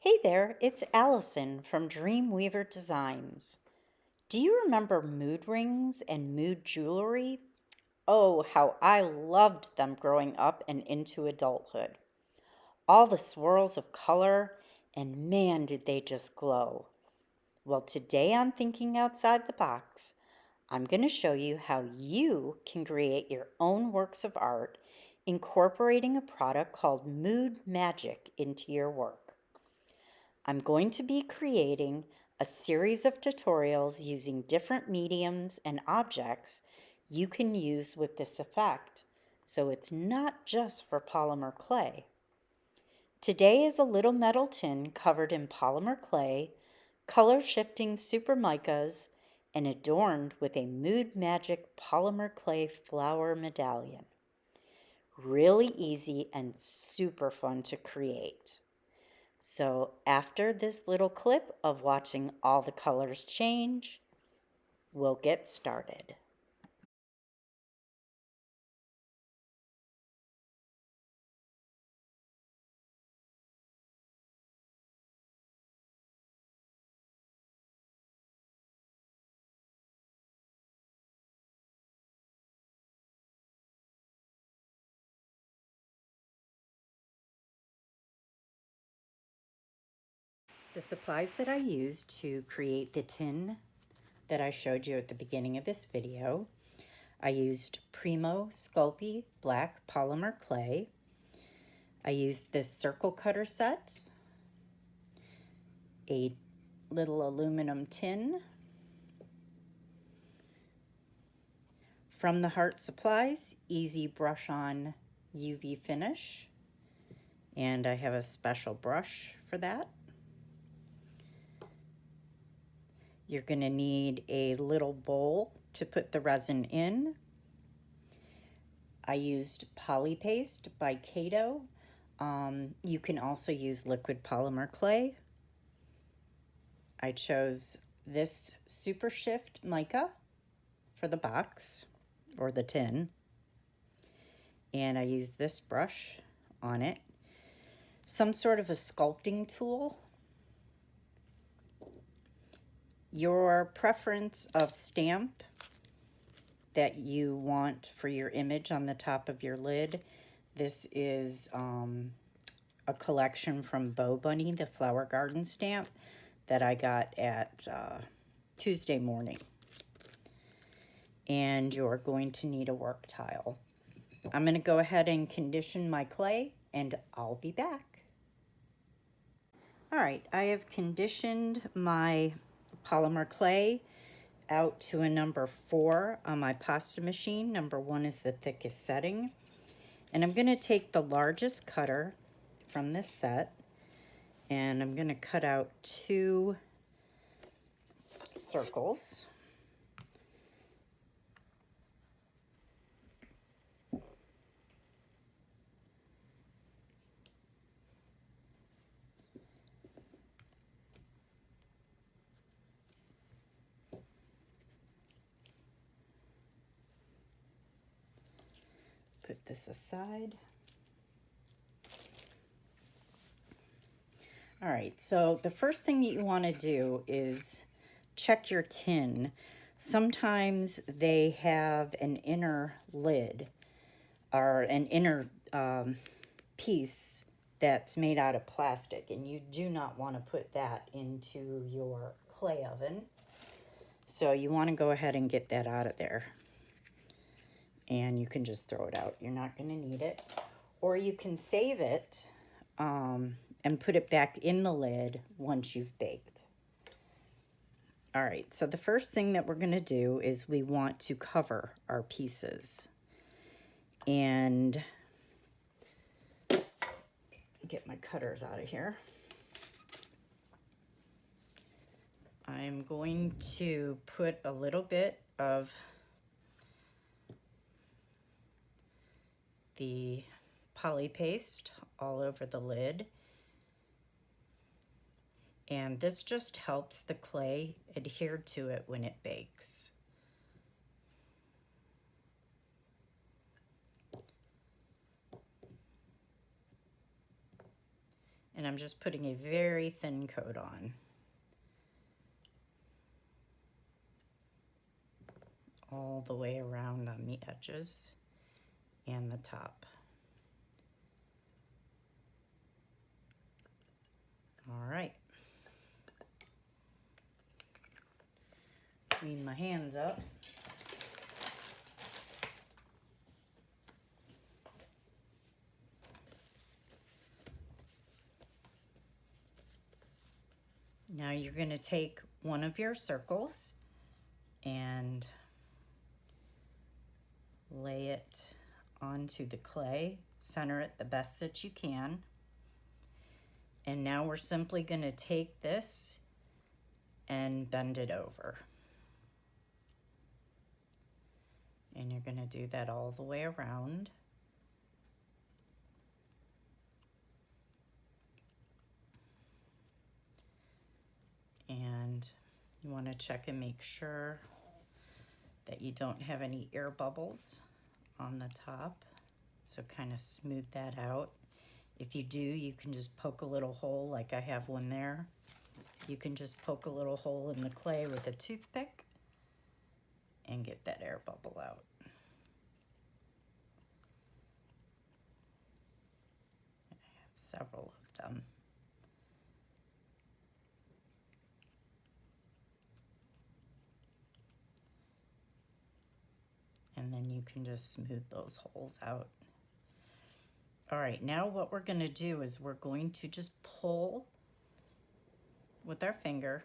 Hey there, it's Alison from Dreamweaver Designs. Do you remember mood rings and mood jewelry? Oh, how I loved them growing up and into adulthood. All the swirls of color, and man, did they just glow. Well, today on Thinking Outside the Box, I'm going to show you how you can create your own works of art, incorporating a product called Mood Magic into your work. I'm going to be creating a series of tutorials using different mediums and objects you can use with this effect, so it's not just for polymer clay. Today is a little metal tin covered in polymer clay, color shifting super micas, and adorned with a Mood Magic polymer clay flower medallion. Really easy and super fun to create. So after this little clip of watching all the colors change, we'll get started. The supplies that I used to create the tin that I showed you at the beginning of this video, I used Primo Sculpey black polymer clay. I used this circle cutter set, a little aluminum tin. From the Heart Supplies, Easy Brush On UV Finish. And I have a special brush for that. You're going to need a little bowl to put the resin in. I used Poly Paste by Kato. You can also use liquid polymer clay. I chose this Super Shift Mica for the box or the tin. And I used this brush on it. Some sort of a sculpting tool. Your preference of stamp that you want for your image on the top of your lid. This is a collection from Bow Bunny, the Flower Garden stamp that I got at Tuesday morning. And you're going to need a work tile. I'm going to go ahead and condition my clay and I'll be back. All right, I have conditioned my polymer clay out to a number 4 on my pasta machine. Number 1 is the thickest setting. And I'm going to take the largest cutter from this set and I'm going to cut out 2 circles. Put this aside. All right, so the first thing that you want to do is check your tin. Sometimes they have an inner lid or an inner piece that's made out of plastic, and you do not want to put that into your clay oven. So you want to go ahead and get that out of there. And you can just throw it out. You're not going to need it. Or you can save it and put it back in the lid once you've baked. All right, so the first thing that we're going to do is we want to cover our pieces. And get my cutters out of here. I'm going to put a little bit of the poly paste all over the lid. And this just helps the clay adhere to it when it bakes. And I'm just putting a very thin coat on. All the way around on the edges and the top. All right. Clean my hands up. Now you're going to take one of your circles and lay it onto the clay, center it the best that you can. And now we're simply going to take this and bend it over. And you're going to do that all the way around. And you want to check and make sure that you don't have any air bubbles on the top. So kind of smooth that out. If you do, you can just poke a little hole like I have one there. You can just poke a little hole in the clay with a toothpick and get that air bubble out. I have several of them. And then you can just smooth those holes out. All right, now what we're going to do is we're going to just pull with our finger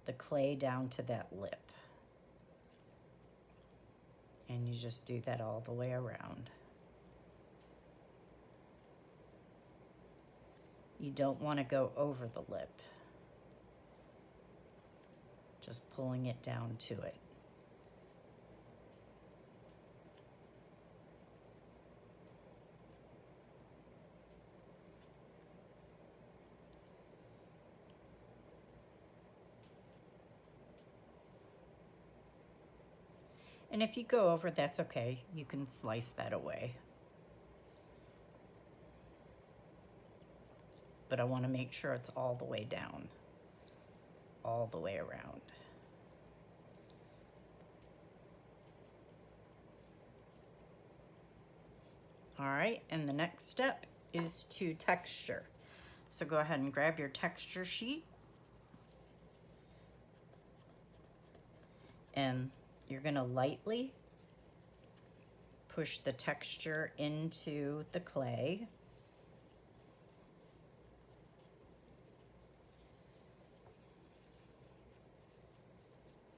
the clay down to that lip. And you just do that all the way around. You don't want to go over the lip. Just pulling it down to it. And if you go over, that's okay. You can slice that away. But I want to make sure it's all the way down, all the way around. All right, and the next step is to texture. So go ahead and grab your texture sheet. And you're going to lightly push the texture into the clay.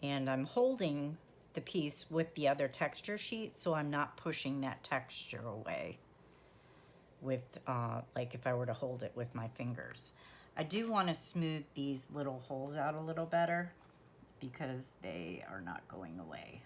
And I'm holding the piece with the other texture sheet, so I'm not pushing that texture away with, like if I were to hold it with my fingers. I do want to smooth these little holes out a little better because they are not going away.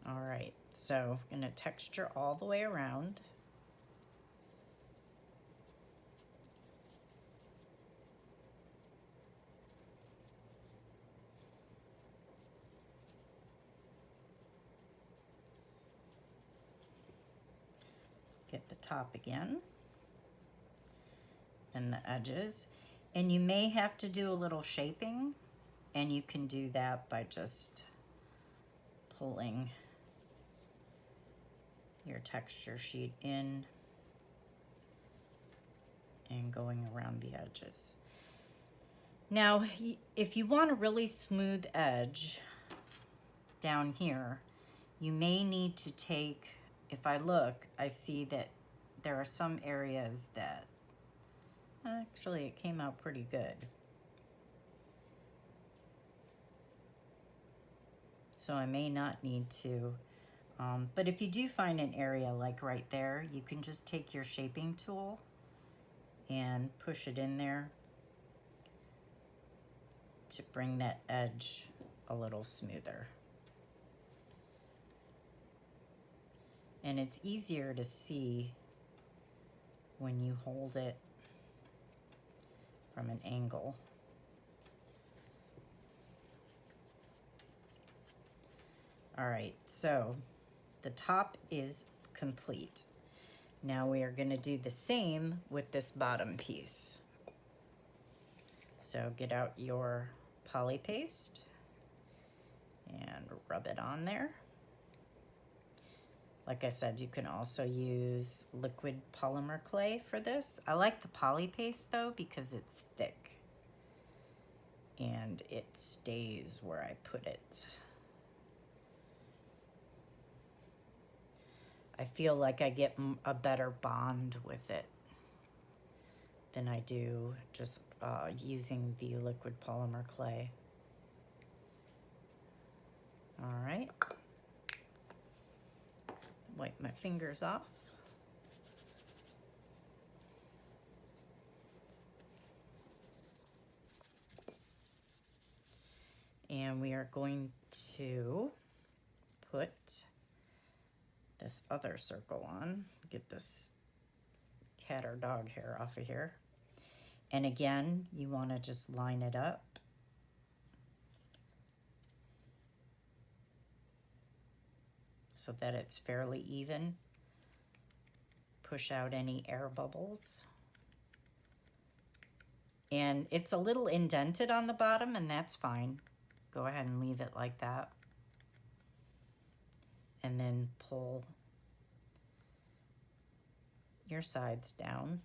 All right, so I'm going to texture all the way around. Get the top again and the edges. And you may have to do a little shaping, and you can do that by just pulling your texture sheet in and going around the edges. Now, if you want a really smooth edge down here, you may need to take, if I look, I see that there are some areas that, actually it came out pretty good. So I may not need to, but if you do find an area like right there, you can just take your shaping tool and push it in there to bring that edge a little smoother. And it's easier to see when you hold it from an angle. All right, so the top is complete. Now we are going to do the same with this bottom piece. So get out your poly paste and rub it on there. Like I said, you can also use liquid polymer clay for this. I like the poly paste though because it's thick and it stays where I put it. I feel like I get a better bond with it than I do just using the liquid polymer clay. All right. Wipe my fingers off. And we are going to put this other circle on. Get this cat or dog hair off of here. And again, you want to just line it up. So that it's fairly even. Push out any air bubbles. And it's a little indented on the bottom, and that's fine. Go ahead and leave it like that. And then pull your sides down.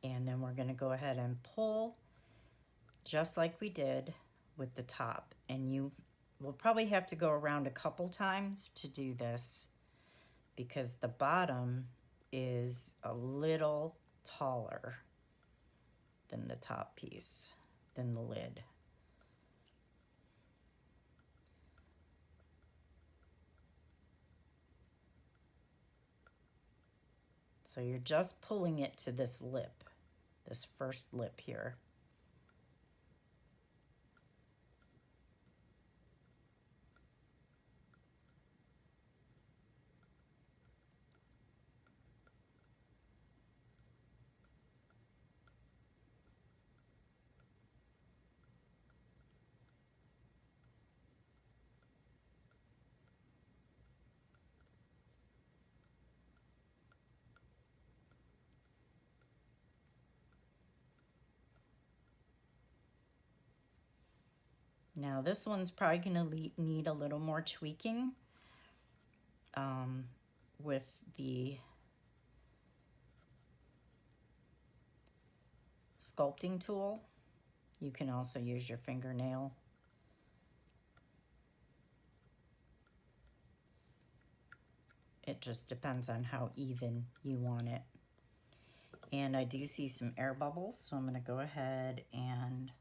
And then we're going to go ahead and pull just like we did with the top. And you will probably have to go around a couple times to do this because the bottom is a little taller than the top piece, than the lid. So you're just pulling it to this lip, this first lip here. Now this one's probably going to need a little more tweaking with the sculpting tool. You can also use your fingernail. It just depends on how even you want it. And I do see some air bubbles, so I'm going to go ahead and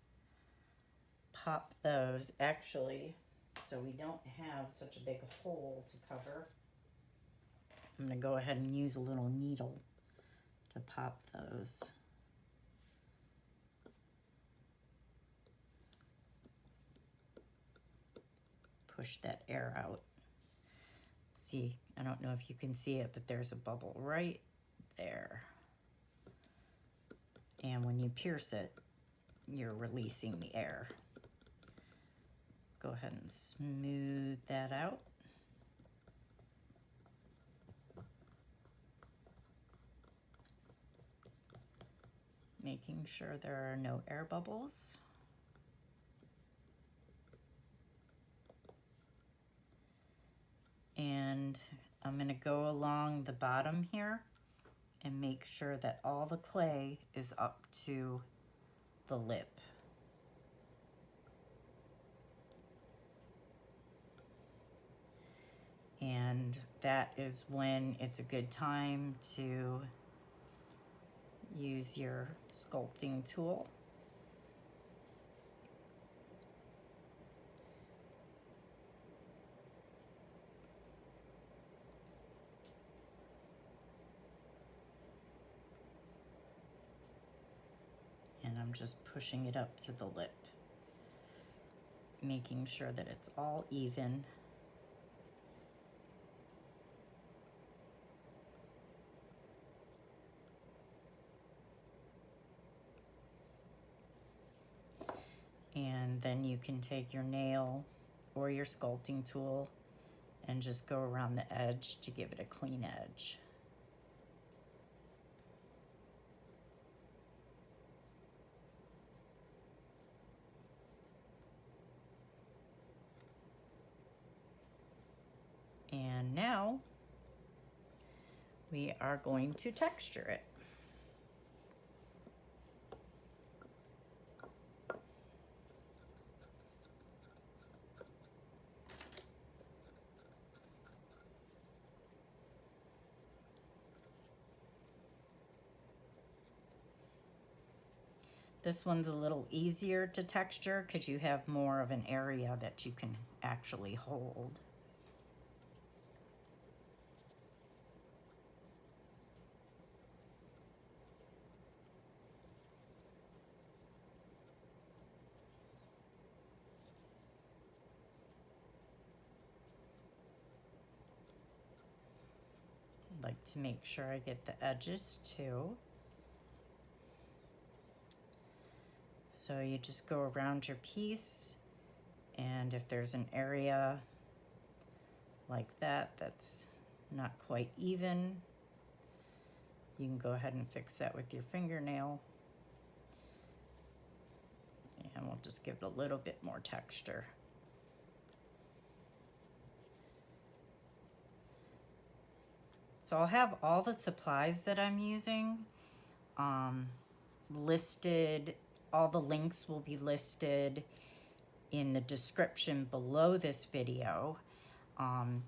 pop those actually so we don't have such a big hole to cover. I'm going to go ahead and use a little needle to pop those. Push that air out. See, I don't know if you can see it, but there's a bubble right there. And when you pierce it, you're releasing the air. Go ahead and smooth that out. Making sure there are no air bubbles. And I'm going to go along the bottom here and make sure that all the clay is up to the lip. And that is when it's a good time to use your sculpting tool. I'm just pushing it up to the lip, making sure that it's all even. And then you can take your nail or your sculpting tool and just go around the edge to give it a clean edge. And now we are going to texture it. This one's a little easier to texture because you have more of an area that you can actually hold. I'd like to make sure I get the edges too. So you just go around your piece, and if there's an area like that that's not quite even, you can go ahead and fix that with your fingernail. And we'll just give it a little bit more texture. So I'll have all the supplies that I'm using listed. All the links will be listed in the description below this video.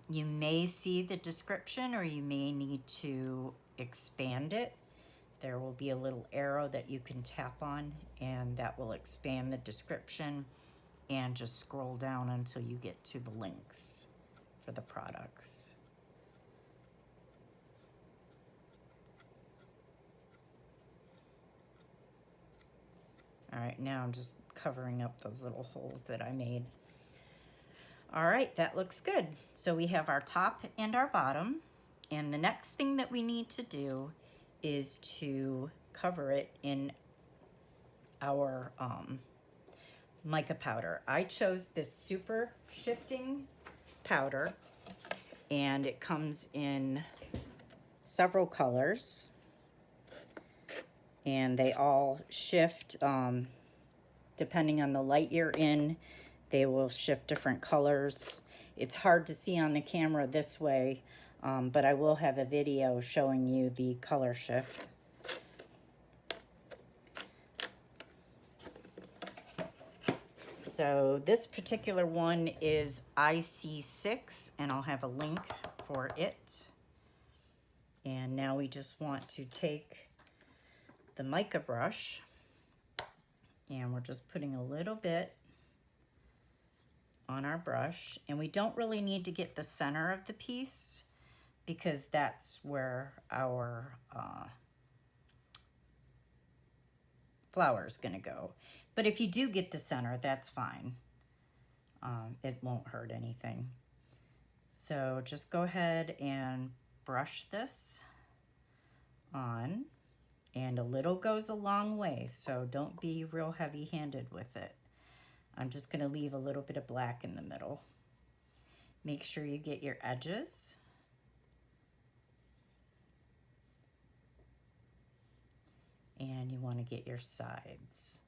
You may see the description, or you may need to expand it. There will be a little arrow that you can tap on, and that will expand the description, and just scroll down until you get to the links for the products. All right, now I'm just covering up those little holes that I made. All right, that looks good. So we have our top and our bottom, and the next thing that we need to do is to cover it in our mica powder. I chose this super shifting powder, and it comes in several colors, and they all shift depending on the light you're in. They will shift different colors. It's hard to see on the camera this way, but I will have a video showing you the color shift. So this particular one is IC6, and I'll have a link for it. And now we just want to take the mica brush, and we're just putting a little bit on our brush, and we don't really need to get the center of the piece because that's where our flower is going to go. But if you do get the center, that's fine. It won't hurt anything. So just go ahead and brush this on. And a little goes a long way, so don't be real heavy-handed with it. I'm just going to leave a little bit of black in the middle. Make sure you get your edges. And you want to get your sides.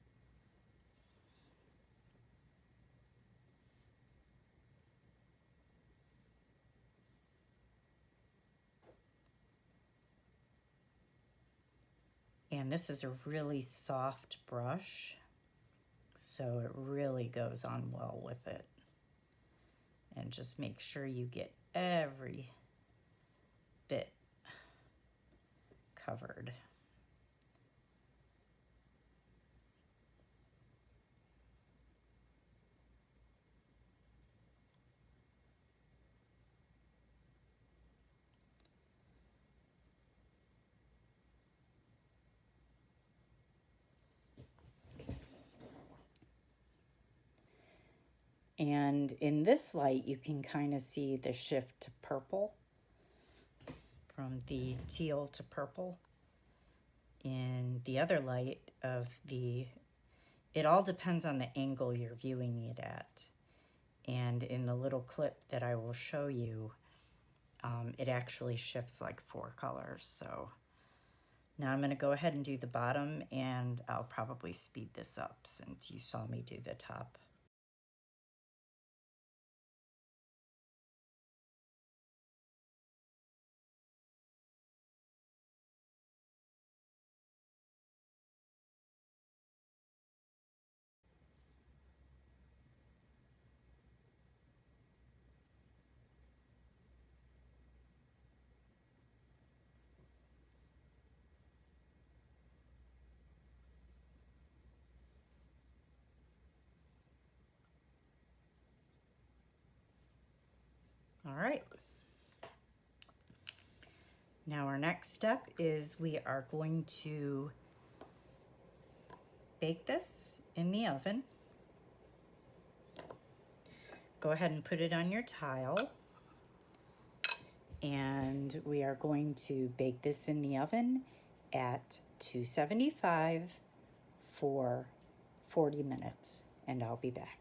And this is a really soft brush, so it really goes on well with it. And just make sure you get every bit covered. And in this light, you can kind of see the shift to purple, from the teal to purple. In the other light of it all depends on the angle you're viewing it at. And in the little clip that I will show you, it actually shifts like 4 colors. So now I'm going to go ahead and do the bottom, and I'll probably speed this up since you saw me do the top. All right. Now our next step is we are going to bake this in the oven. Go ahead and put it on your tile. And we are going to bake this in the oven at 275 for 40 minutes, and I'll be back.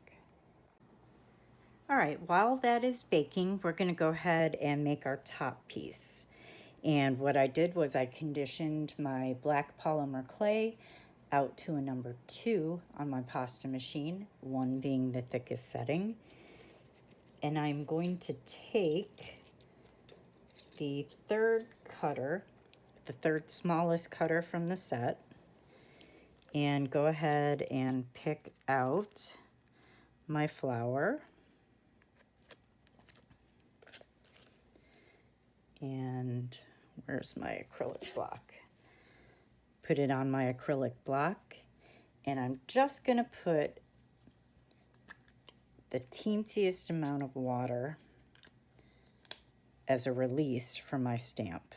All right, while that is baking, we're going to go ahead and make our top piece. And what I did was I conditioned my black polymer clay out to a number 2 on my pasta machine, 1 being the thickest setting. And I'm going to take the third cutter, the third smallest cutter from the set, and go ahead and pick out my flour. And where's my acrylic block? Put it on my acrylic block, and I'm just going to put the teensiest amount of water as a release from my stamp,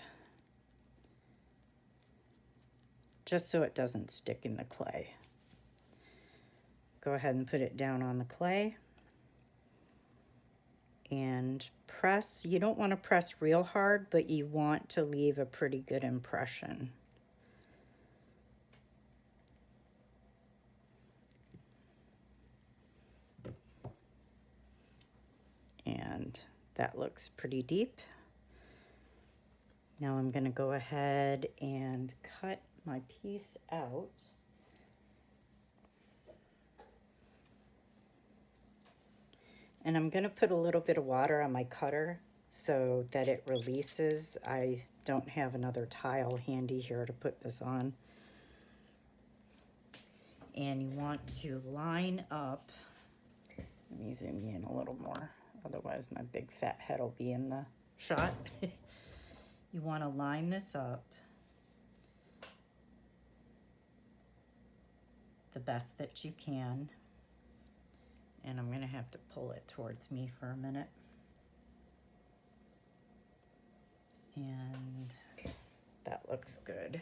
just so it doesn't stick in the clay. Go ahead and put it down on the clay and press. You don't want to press real hard, but you want to leave a pretty good impression. And that looks pretty deep. Now I'm going to go ahead and cut my piece out. And I'm going to put a little bit of water on my cutter so that it releases. I don't have another tile handy here to put this on. And you want to line up. Let me zoom you in a little more. Otherwise my big fat head will be in the shot. You want to line this up the best that you can. And I'm going to have to pull it towards me for a minute. And that looks good.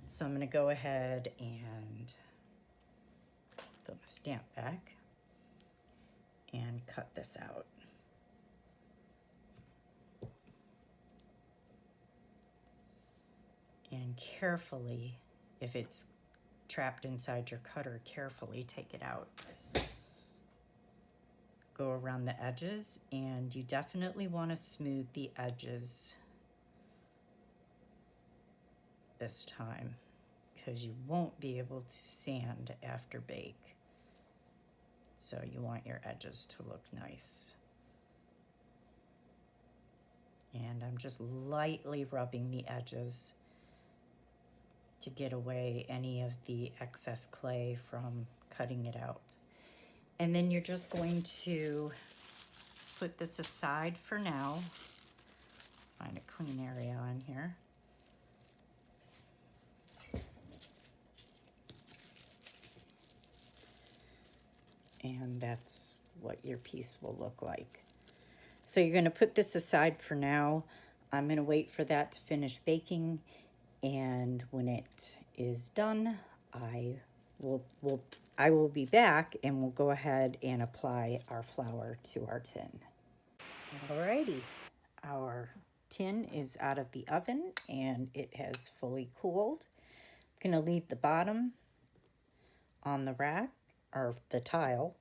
So I'm going to go ahead and put my stamp back and cut this out. And carefully, if it's trapped inside your cutter, carefully take it out. Go around the edges, and you definitely want to smooth the edges this time because you won't be able to sand after bake. So you want your edges to look nice. And I'm just lightly rubbing the edges to get away any of the excess clay from cutting it out. And then you're just going to put this aside for now. Find a clean area on here. And that's what your piece will look like. So you're going to put this aside for now. I'm going to wait for that to finish baking. And when it is done, I I will be back and we'll go ahead and apply our flour to our tin. Alrighty, our tin is out of the oven and it has fully cooled. I'm going to leave the bottom on the rack or the tile,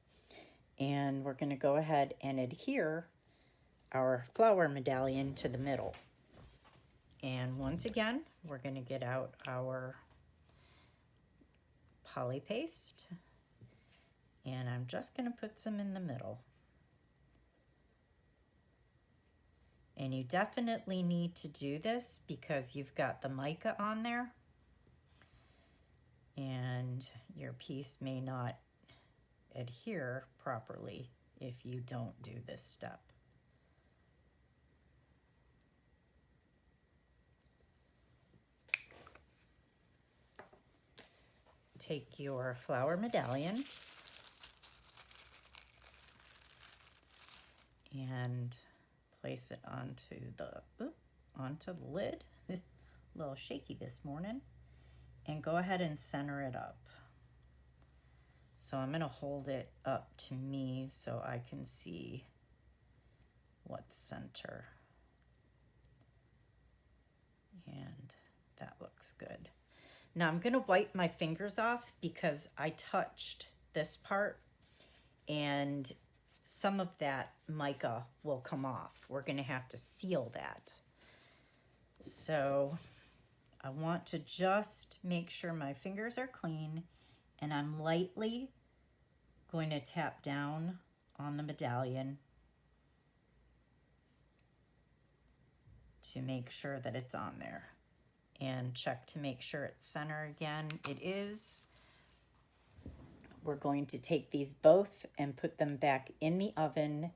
and we're going to go ahead and adhere our flour medallion to the middle. And once again, we're going to get out our poly paste, and I'm just going to put some in the middle. And you definitely need to do this because you've got the mica on there and your piece may not adhere properly if you don't do this step. Take your flour medallion and place it onto the lid. A little shaky this morning. And go ahead and center it up. So I'm going to hold it up to me so I can see what's center. And that looks good. Now I'm going to wipe my fingers off because I touched this part and some of that mica will come off. We're going to have to seal that. So I want to just make sure my fingers are clean, and I'm lightly going to tap down on the medallion to make sure that it's on there, and check to make sure it's center again. It is. We're going to take these both and put them back in the oven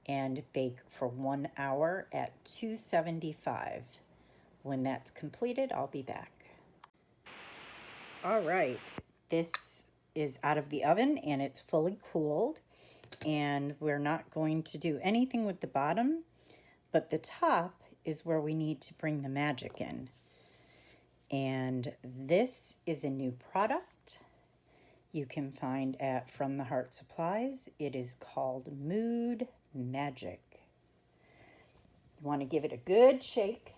and bake for 1 hour at 275. When that's completed, I'll be back. All right, this is out of the oven and it's fully cooled, and we're not going to do anything with the bottom, but the top is where we need to bring the magic in. And this is a new product you can find at From the Heart Supplies. It is called Mood Magic. You want to give it a good shake.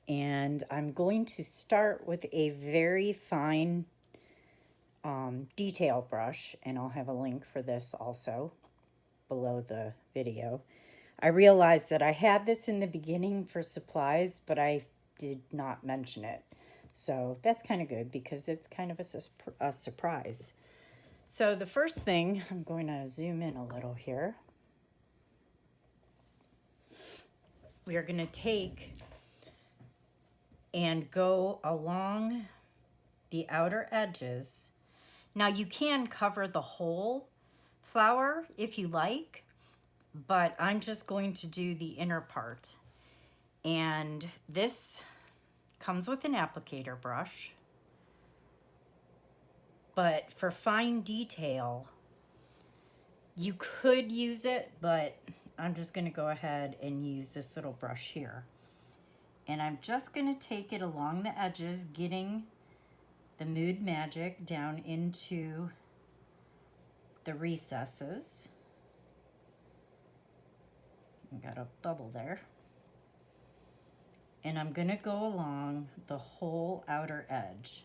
And I'm going to start with a very fine detail brush, and I'll have a link for this also below the video. I realized that I had this in the beginning for supplies, but I did not mention it. So that's kind of good because it's kind of a surprise. So the first thing, I'm going to zoom in a little here. We are going to take and go along the outer edges. Now you can cover the whole flower if you like, but I'm just going to do the inner part. And this comes with an applicator brush, but for fine detail, you could use it, but I'm just going to go ahead and use this little brush here. And I'm just going to take it along the edges, getting the Mood Magic down into the recesses. I got a bubble there. And I'm going to go along the whole outer edge,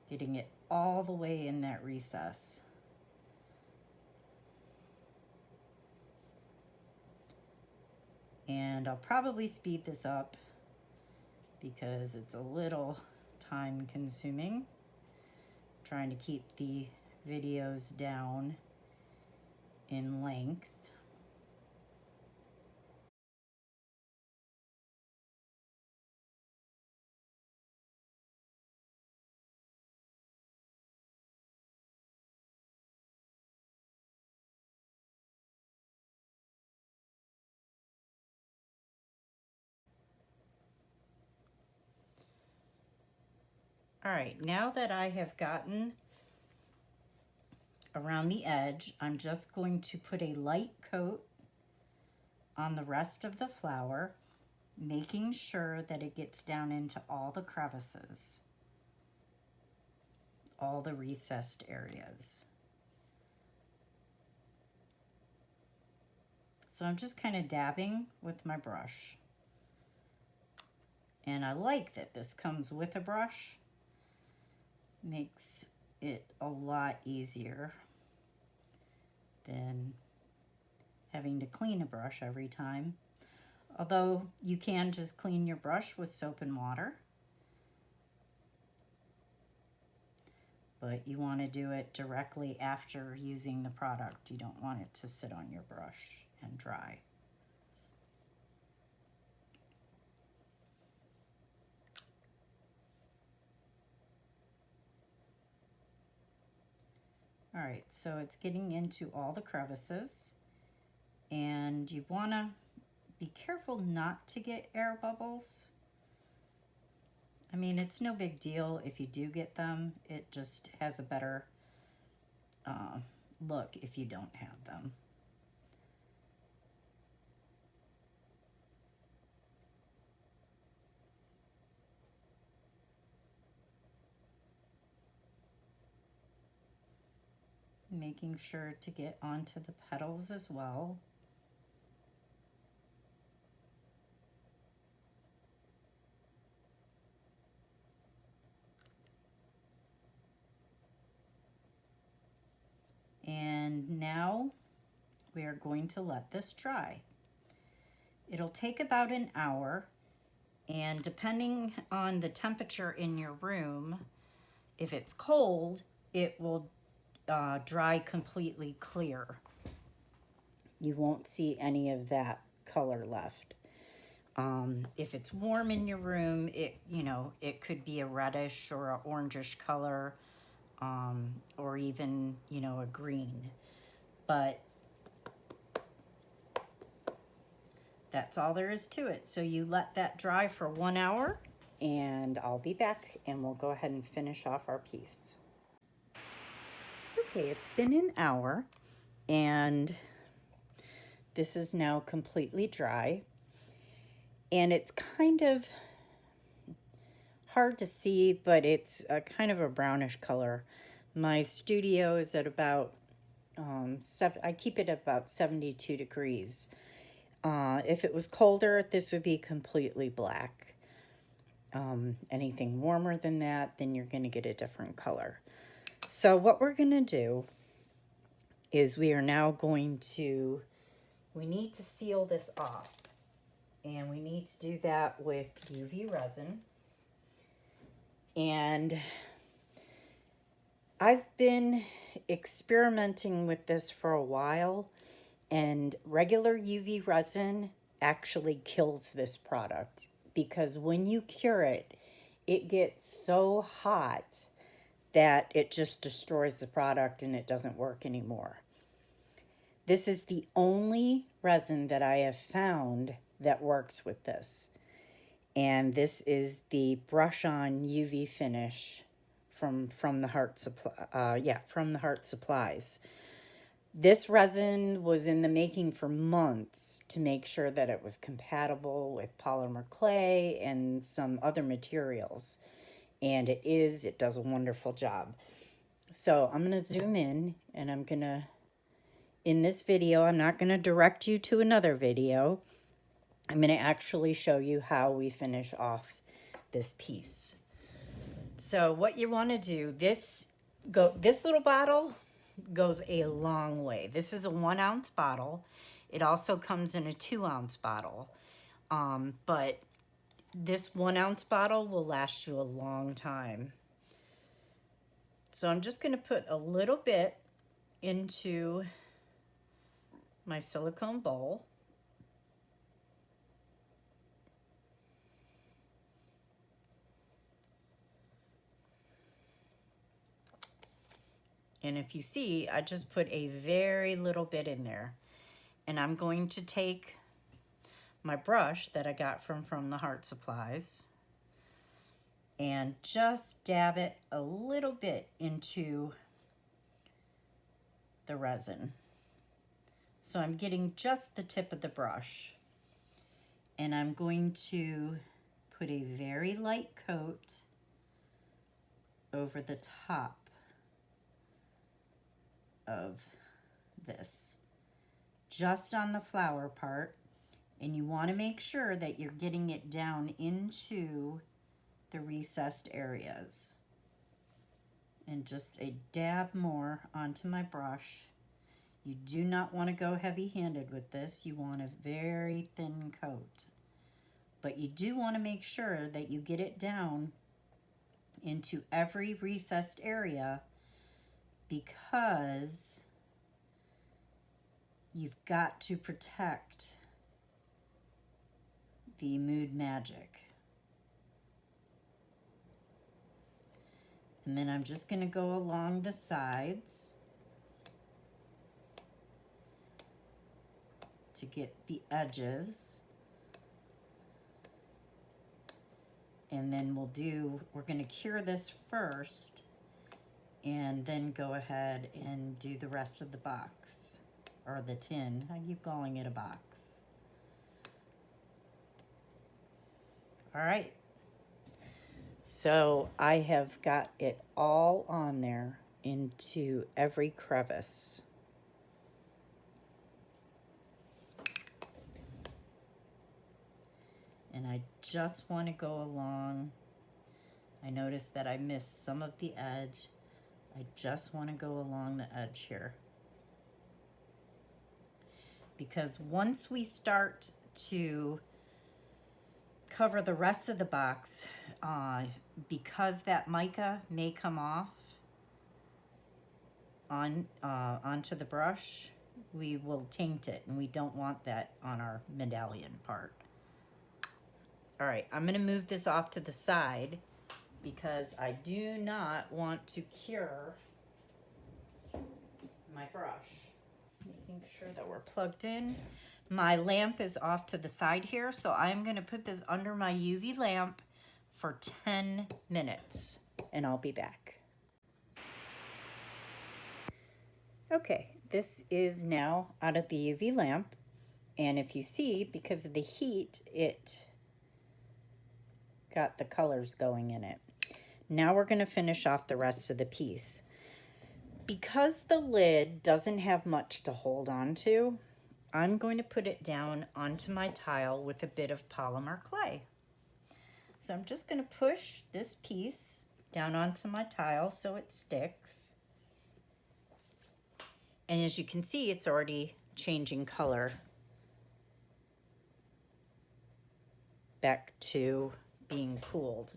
getting it all the way in that recess. And I'll probably speed this up because it's a little time consuming, trying to keep the videos down in length. All right, now that I have gotten around the edge, I'm just going to put a light coat on the rest of the flower. making sure that it gets down into all the crevices, all the recessed areas. So I'm just kind of dabbing with my brush. And I like that this comes with a brush. Makes it a lot easier than having to clean a brush every time. Although you can just clean your brush with soap and water. But you want to do it directly after using the product. You don't want it to sit on your brush and dry. All right, so it's getting into all the crevices, and you want to be careful not to get air bubbles. I mean, it's no big deal if you do get them. It just has a better look if you don't have them. Making sure to get onto the petals as well. And now we are going to let this dry. It'll take about an hour, and depending on the temperature in your room, if it's cold, it will dry completely clear. You won't see any of that color left. If it's warm in your room, it could be a reddish or an orangish color, or even, a green. But that's all there is to it. So you let that dry for 1 hour, and I'll be back and we'll go ahead and finish off our piece. Okay, it's been an hour and this is now completely dry, and it's kind of hard to see, but it's a kind of a brownish color. My studio is at about I keep it at about 72 degrees. If it was colder, this would be completely black. Anything warmer than that, then you're going to get a different color. So what we're going to do is we are now going to, we need to seal this off. And we need to do that with UV resin. And I've been experimenting with this for a while, and regular UV resin actually kills this product, because when you cure it, it gets so hot that it just destroys the product and it doesn't work anymore. This is the only resin that I have found that works with this. And this is the brush on UV finish from the Heart Supply, from the Heart Supplies. This resin was in the making for months to make sure that it was compatible with polymer clay and some other materials. And it is, it does a wonderful job. So I'm going to zoom in, and I'm going to, in this video, I'm not going to direct you to another video. I'm going to actually show you how we finish off this piece. So what you want to do, this little bottle goes a long way. This is a 1 ounce bottle. It also comes in a 2 ounce bottle. But this 1 ounce bottle will last you a long time. So I'm just going to put a little bit into my silicone bowl. And if you see, I just put a very little bit in there. And I'm going to take my brush that I got from the Heart Supplies and just dab it a little bit into the resin. So I'm getting just the tip of the brush. And I'm going to put a very light coat over the top of this, just on the flower part. And you want to make sure that you're getting it down into the recessed areas. And just a dab more onto my brush. You do not want to go heavy-handed with this. You want a very thin coat. But you do want to make sure that you get it down into every recessed area, because you've got to protect the mood magic. And then I'm just going to go along the sides to get the edges. And then we're going to cure this first and then go ahead and do the rest of the box, or the tin. I keep calling it a box. All right. So I have got it all on there into every crevice. And I just want to go along. I noticed that I missed some of the edge. I just want to go along the edge here. Because once we start to cover the rest of the box, because that mica may come off onto the brush, we will taint it, and we don't want that on our medallion part. All right, I'm going to move this off to the side because I do not want to cure my brush. Making sure that we're plugged in. My lamp is off to the side here, so I'm going to put this under my UV lamp for 10 minutes, and I'll be back. Okay, this is now out of the UV lamp, and if you see, because of the heat, it got the colors going in it. Now we're going to finish off the rest of the piece. Because the lid doesn't have much to hold on to, I'm going to put it down onto my tile with a bit of polymer clay. So I'm just going to push this piece down onto my tile so it sticks. And as you can see, it's already changing color back to being cooled.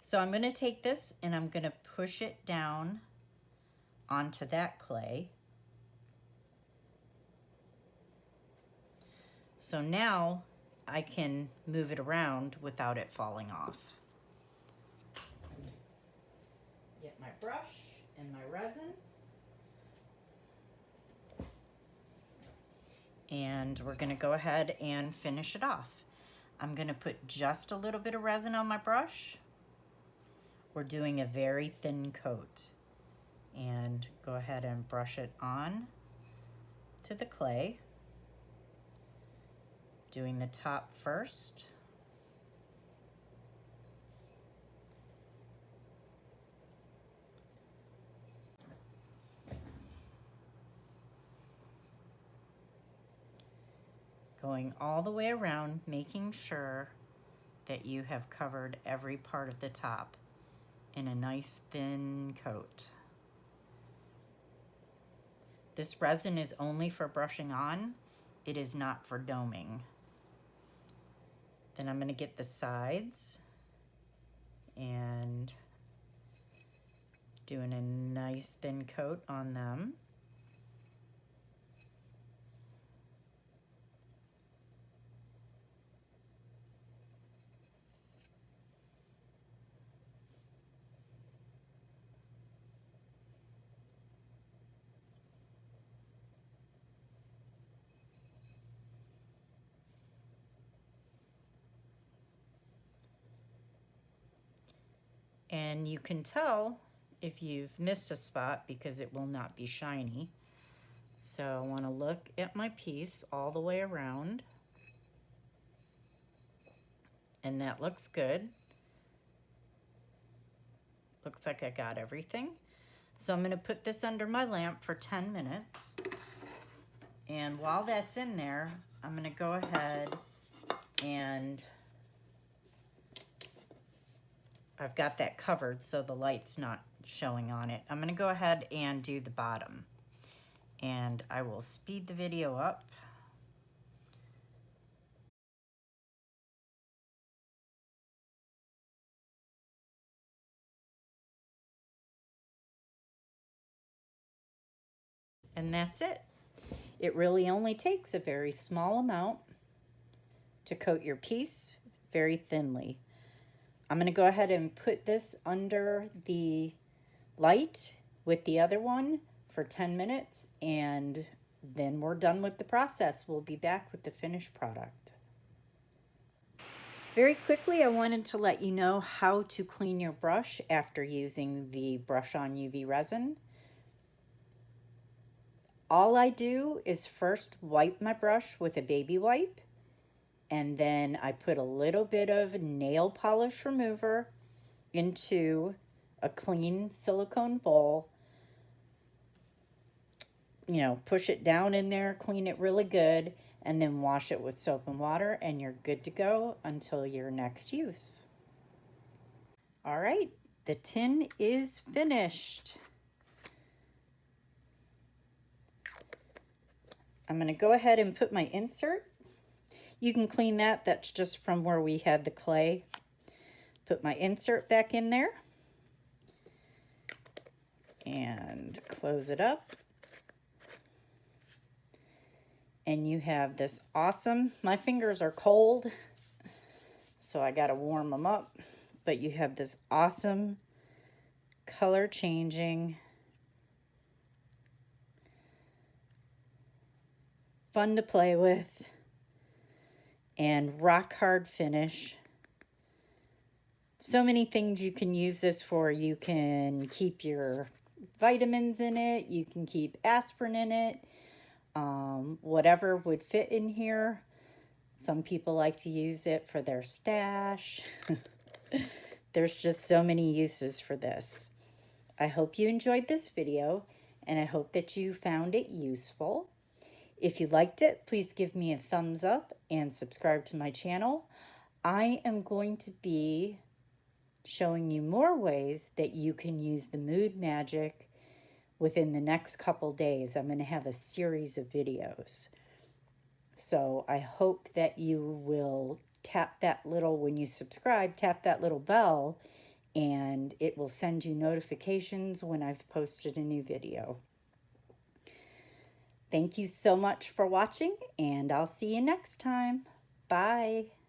So I'm going to take this and I'm going to push it down onto that clay. So now I can move it around without it falling off. Get my brush and my resin. And we're going to go ahead and finish it off. I'm going to put just a little bit of resin on my brush. We're doing a very thin coat. And go ahead and brush it on to the clay. Doing the top first. Going all the way around, making sure that you have covered every part of the top in a nice thin coat. This resin is only for brushing on. It is not for doming. Then I'm going to get the sides and doing a nice thin coat on them. And you can tell if you've missed a spot because it will not be shiny. So I want to look at my piece all the way around. And that looks good. Looks like I got everything. So I'm going to put this under my lamp for 10 minutes. And while that's in there, I'm going to go ahead and I've got that covered so the light's not showing on it. I'm going to go ahead and do the bottom. And I will speed the video up. And that's it. It really only takes a very small amount to coat your piece very thinly. I'm going to go ahead and put this under the light with the other one for 10 minutes, and then we're done with the process. We'll be back with the finished product. Very quickly, I wanted to let you know how to clean your brush after using the Brush On UV resin. All I do is first wipe my brush with a baby wipe, and then I put a little bit of nail polish remover into a clean silicone bowl. You know, push it down in there, clean it really good, and then wash it with soap and water, and you're good to go until your next use. All right, the tin is finished. I'm going to go ahead and put my insert. You can clean that. That's just from where we had the clay. Put my insert back in there and close it up. And you have this awesome, my fingers are cold, so I got to warm them up. But you have this awesome color changing, fun to play with, and rock hard finish. So many things you can use this for. You can keep your vitamins in it. You can keep aspirin in it. Whatever would fit in here. Some people like to use it for their stash. There's just so many uses for this. I hope you enjoyed this video, and I hope that you found it useful. If you liked it, please give me a thumbs up and subscribe to my channel. I am going to be showing you more ways that you can use the Mood Magic within the next couple days. I'm going to have a series of videos. So I hope that you will tap that little, when you subscribe, tap that little bell, and it will send you notifications when I've posted a new video. Thank you so much for watching, and I'll see you next time. Bye.